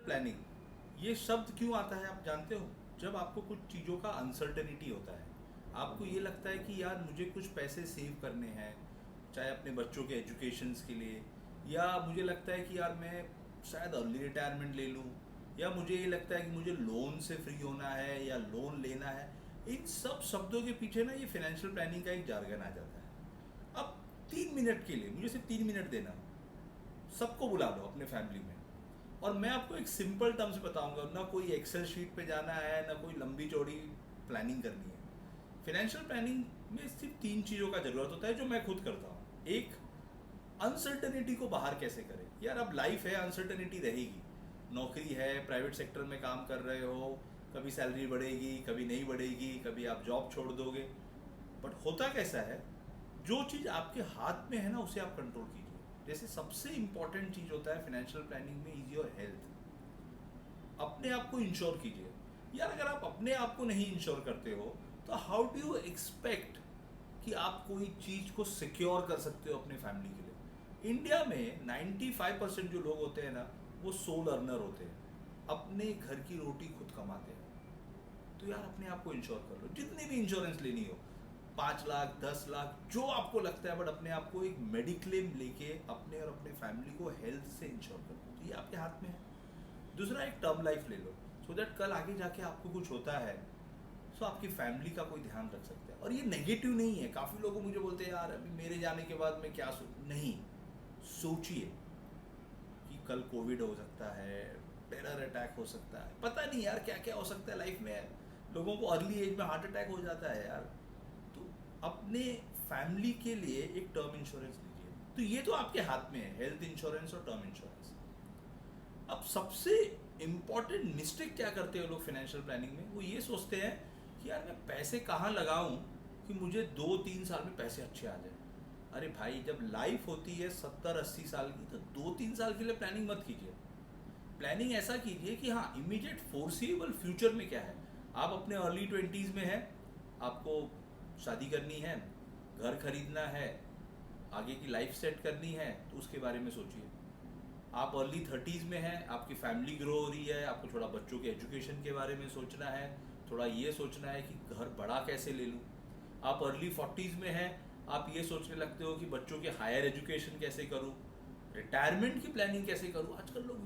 Planning ये शब्द क्यों आता है आप जानते हो? जब आपको कुछ चीज़ों का अनसर्टेनिटी होता है, आपको ये लगता है कि यार मुझे कुछ पैसे सेव करने हैं, चाहे अपने बच्चों के एजुकेशंस के लिए, या मुझे लगता है कि यार मैं शायद अर्ली रिटायरमेंट ले लूँ, या मुझे ये लगता है कि मुझे लोन से फ्री होना है या लोन लेना है। इन सब शब्दों के पीछे ना ये फाइनेंशियल प्लानिंग का एक जार्गन आ जाता है। अब 3 मिनट के लिए मुझे सिर्फ 3 मिनट देना, सबको बुला लो अपने फैमिली में, और मैं आपको एक सिंपल टर्म्स बताऊंगा। ना कोई एक्सेल शीट पे जाना है, ना कोई लंबी चौड़ी प्लानिंग करनी है। फाइनेंशियल प्लानिंग में सिर्फ 3 चीज़ों का ज़रूरत होता है जो मैं खुद करता हूँ। एक, अनसर्टेनिटी को बाहर कैसे करें। यार अब लाइफ है, अनसर्टेनिटी रहेगी। नौकरी है, प्राइवेट सेक्टर में काम कर रहे हो, कभी सैलरी बढ़ेगी, कभी नहीं बढ़ेगी, कभी आप जॉब छोड़ दोगे। बट होता कैसा है, जो चीज़ आपके हाथ में है ना उसे आप कंट्रोल कीजिए। जैसे सबसे इंपॉर्टेंट चीज़ होता है फाइनेंशियल प्लानिंग में इज योर हेल्थ। अपने आप को इंश्योर कीजिए। यार अगर आप अपने आप को नहीं इंश्योर करते हो तो हाउ डू यू एक्सपेक्ट कि आप कोई चीज़ को सिक्योर कर सकते हो अपने फैमिली के लिए। इंडिया में 95% जो लोग होते हैं ना वो सोल अर्नर होते हैं, अपने घर की रोटी खुद कमाते हैं। तो यार अपने आप को इंश्योर कर लो, जितनी भी इंश्योरेंस लेनी हो, 5 लाख 10 लाख जो आपको लगता है, बट अपने आप को एक मेडिक्लेम लेके अपने और अपने फैमिली को हेल्थ से इंश्योर कर दो। तो ये आपके हाथ में है। दूसरा, एक टर्म लाइफ ले लो, सो दैट कल आगे जाके आपको कुछ होता है सो आपकी फैमिली का कोई ध्यान रख सकता है। और ये नेगेटिव नहीं है। काफ़ी लोग मुझे बोलते हैं यार अभी मेरे जाने के बाद मैं क्या नहीं, सोचिए कि कल कोविड हो सकता है, टेरर अटैक हो सकता है, पता नहीं यार क्या क्या हो सकता है लाइफ में। लोगों को अर्ली एज में हार्ट अटैक हो जाता है यार। तो अपने फैमिली के लिए एक टर्म इंश्योरेंस लीजिए। तो ये तो आपके हाथ में है, हेल्थ इंश्योरेंस और टर्म इंश्योरेंस। अब सबसे इम्पॉर्टेंट मिस्टेक क्या करते हैं लोग फाइनेंशियल प्लानिंग में, वो ये सोचते हैं कि यार मैं पैसे कहाँ लगाऊं कि मुझे 2-3 साल में पैसे अच्छे आ जाए। अरे भाई, जब लाइफ होती है 70-80 साल की तो 2-3 साल के लिए प्लानिंग मत कीजिए। प्लानिंग ऐसा कीजिए कि हाँ, इमीडिएट फोर्सिबल फ्यूचर में क्या है। आप अपने अर्ली 20s में हैं, आपको शादी करनी है, घर खरीदना है, आगे की लाइफ सेट करनी है, तो उसके बारे में सोचिए। आप अर्ली 30s में हैं, आपकी फैमिली ग्रो हो रही है, आपको थोड़ा बच्चों के एजुकेशन के बारे में सोचना है, थोड़ा ये सोचना है कि घर बड़ा कैसे ले लूँ। आप अर्ली 40s में हैं, आप ये सोचने लगते हो कि बच्चों के हायर एजुकेशन कैसे करूँ, रिटायरमेंट की प्लानिंग कैसे करूँ। आजकल लोग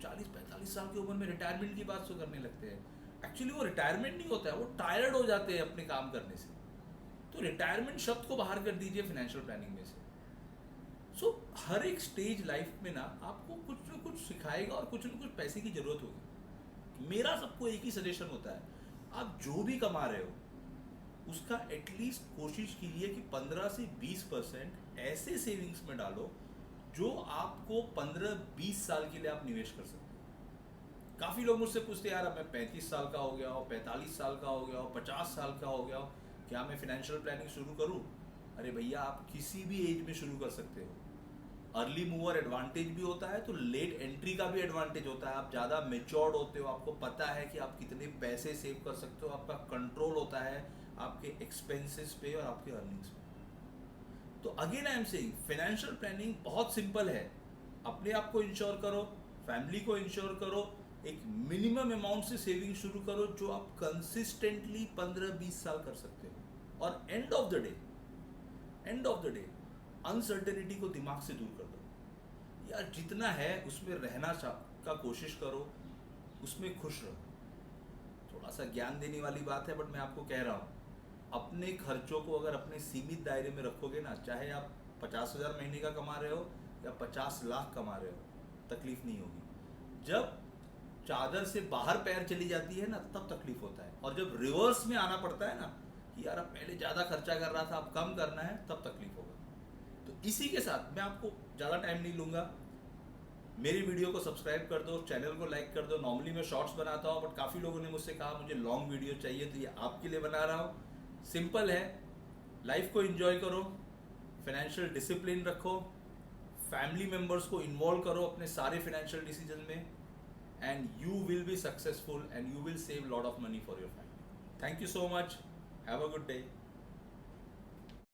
40-45 साल की उम्र में रिटायरमेंट की बात करने लगते हैं। एक्चुअली वो रिटायरमेंट नहीं होता है, वो टायर्ड हो जाते हैं अपने काम करने से। तो रिटायरमेंट शब्द को बाहर कर दीजिए फाइनेंशियल प्लानिंग में से। हर एक स्टेज लाइफ में ना आपको कुछ ना कुछ सिखाएगा और कुछ ना कुछ पैसे की जरूरत होगी। मेरा सबको एक ही सजेशन होता है, आप जो भी कमा रहे हो उसका एटलीस्ट कोशिश कीजिए कि 15 से 20% ऐसे सेविंग्स में डालो जो आपको 15-20 साल के लिए आप निवेश कर सकते हो। काफ़ी लोग मुझसे पूछते हैं यार अब मैं 35 साल का हो गया हो, 45 साल का हो गया हो, 50 साल का हो गया हो, क्या मैं फाइनेंशियल प्लानिंग शुरू करूं? अरे भैया, आप किसी भी एज में शुरू कर सकते हो। अर्ली मूवर एडवांटेज भी होता है तो लेट एंट्री का भी एडवांटेज होता है। आप ज़्यादा मेच्योर्ड होते हो, आपको पता है कि आप कितने पैसे सेव कर सकते हो, आपका कंट्रोल होता है आपके एक्सपेंसेस पे और आपके अर्निंग्स पे। तो again I am saying, financial planning बहुत सिंपल है। अपने आप को इंश्योर करो, फैमिली को इंश्योर करो, एक मिनिमम अमाउंट से सेविंग शुरू करो जो आप कंसिस्टेंटली 15-20 साल कर सकते हो। और end of the day uncertainty को दिमाग से दूर कर दो। यार जितना है उसमें रहना का कोशिश करो, उसमें खुश रहो। थोड़ा सा ज्ञान देने वाली बात है, बट मैं आपको कह रहा हूँ, अपने खर्चों को अगर अपने सीमित दायरे में रखोगे ना, चाहे आप 50,000 महीने का कमा रहे हो या 50 लाख कमा रहे हो, तकलीफ नहीं होगी। जब चादर से बाहर पैर चली जाती है ना तब तकलीफ होता है, और जब रिवर्स में आना पड़ता है ना कि यार अब पहले ज़्यादा खर्चा कर रहा था अब कम करना है, तब तकलीफ होगा। तो इसी के साथ मैं आपको ज़्यादा टाइम नहीं लूँगा। मेरी वीडियो को सब्सक्राइब कर दो, चैनल को लाइक कर दो। नॉर्मली मैं शॉर्ट्स बनाता हूँ, बट काफ़ी लोगों ने मुझसे कहा मुझे लॉन्ग वीडियो चाहिए, तो ये आपके लिए बना रहा हूँ। सिंपल है, लाइफ को एंजॉय करो, फाइनेंशियल डिसिप्लिन रखो, फैमिली मेम्बर्स को इन्वॉल्व करो अपने सारे फाइनेंशियल डिसीजन में, and you will be successful and you will save lot of money for your family. Thank you so much, have a good day.